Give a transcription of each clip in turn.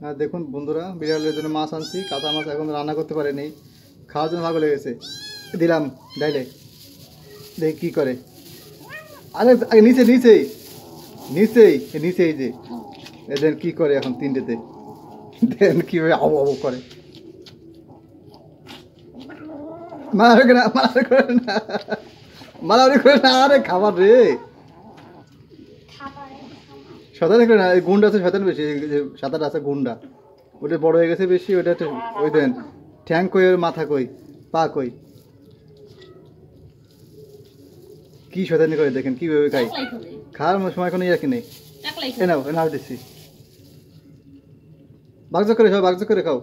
আর দেখুন বন্ধুরা, বিড়ালের জন্য মাছ আনছি, কাঁচা মাছ এখন রান্না করতে পারেনি, খাওয়ার জন্য ভালো লেগেছে, দিলাম ডাইলে, দেখি কী করে। আরে নিচে নিচেই নিচেই নিচেই যে এদের কী করে এখন তিনটেতে, দেন কীভাবে আবু আবু করে। মারামারি করে না, মারামারি করে না, মারামারি করে না, আরে খাবার রে, শতান করে না, এই গুন্ডা আছে শতান বেশি, সাঁতার আছে গুন্ডা, ওটা বড় হয়ে গেছে বেশি, ওটা ওই দেন ঠ্যাং কই, ওর মাথা কই, পা কই, কি শতানি করে দেখেন কীভাবে খাই, খাওয়ার সময় কোনো ইয়াকি নেই। এ নাও এ নাও দিচ্ছি, বাগজ করে খাও, বাগজ করে খাও।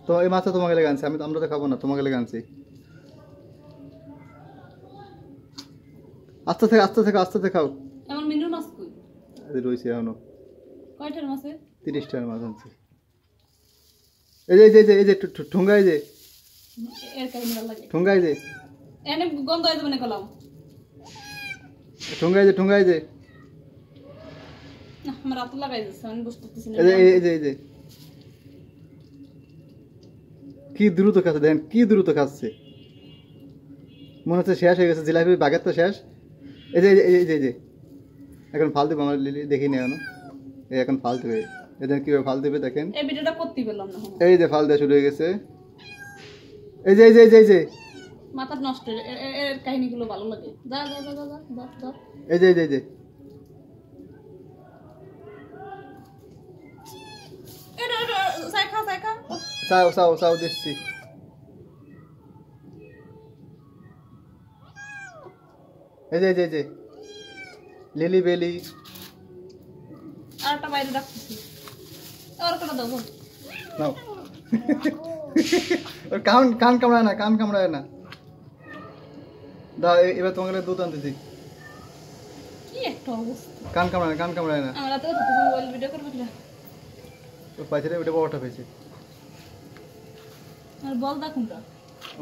তো এই মাছটা তোমাকে লেগে আনছি, আমরা তো খাবো না, তোমাকে লেগে আনছি। আস্তে থেকে আস্তে থেকে আস্তে থেকে খাও। এমন মিনুর মাছ কই রয়েছে এখনো, কয়টার মাছে 30টার মাছ আনছি। এই যে এই যে এই যে ঠুঙ্গাই যে এর কাহিনী ভালো লাগে, ঠুঙ্গাই যে এনে গন্ধ হইতে মনে করলাম, ঠুঙ্গাই যে ঠুঙ্গাই যে আমার হাত লাগাই দিচ্ছে, আমি বুঝতে পারতেছি না। এই যে কি দ্রুত খাচ্ছে, দেখেন কি দ্রুত খাচ্ছে, মনে হচ্ছে শেষ হয়ে গেছে, জিলাপি বাগের তো শেষ। এই যে এই যে এই যে এখন ফাল দেবে, আমার লিলি দেখি না এখনো, এই এখন ফাল দেবে, এদের কীভাবে ফাল দেবে দেখেন। এই ভিডিওটা করতে পেলাম না, এই যে ফাল দেওয়া শুরু হয়ে গেছে, এই যে এই যে এই যে এই যে মাথা নষ্ট, এর কাহিনীগুলো ভালো লাগে। যা যা যা যা যা যা, এই যে এই যে এই যে সাইখা সাইখা চাও চাও চাও দিচ্ছি। এই যে এই যে এই যে লিলি বেলি, আর একটা বাইরে রাখতেছি, আর কটা দাও নাও। ওর কান কান কামড়ায় না, কান কামড়ায় না। দাও এবার তোমাকে দুধ আনতেছি, কি একটা অবস্থা, কান কামড়ায় না, কান কামড়ায় না। আমরা তো মোবাইল ভিডিও করব কিনা, তো পাইছে রে, ওটা বড়টা পেয়েছে। আর বল দা কোনটা,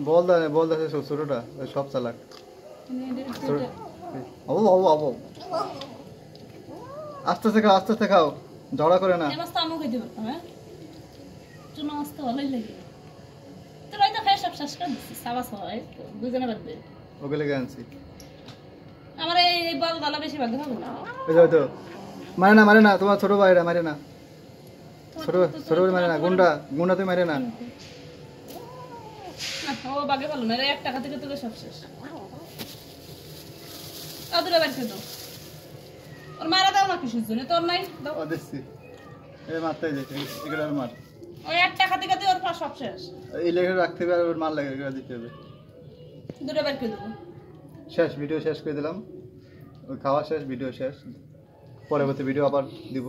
বল দা ছোটটা, সব চালাক। আস্তে আস্তে খাও, আস্তে আস্তে খাও, ঝগড়া করে না। এই মাছটা আমিও খেতে পারতাম, হ্যাঁ চুনা মাছ তো ভালোই লাগে, তোর হয়তো খাই সব শেষ করে দিচ্ছিস, সাবাস হয় দুজনে বাদ দে, ওকে লেগে আনছি। আমার এই বল দালা বেশি ভাগ হবে না, ওই তো মারে না, মারে না, তোমার ছোট ভাইরা মারে না, ছোট ছোট ভাই মারে না, গুন্ডা গুন্ডা তুই মারে না। ও বাগে ভালো না রে, 1 টাকা থেকে তোকে সব শেষ, আদুরে বাড়ি খেতো, ওর মারা দাও না কিসের জন্য, তোর নাই দাও। ও দিচ্ছি, এই মারতেই যেতে, এগুলো মার, ওই 1 টাকা থেকে ওর পা সব শেষ, এই লেগে রাখতে হবে, আর ওর মার লাগে এগুলো দিতে হবে। দূরে বের করে দেবো, শেষ, ভিডিও শেষ করে দিলাম, ওই খাওয়া শেষ, ভিডিও শেষ, পরবর্তী ভিডিও আবার দিব।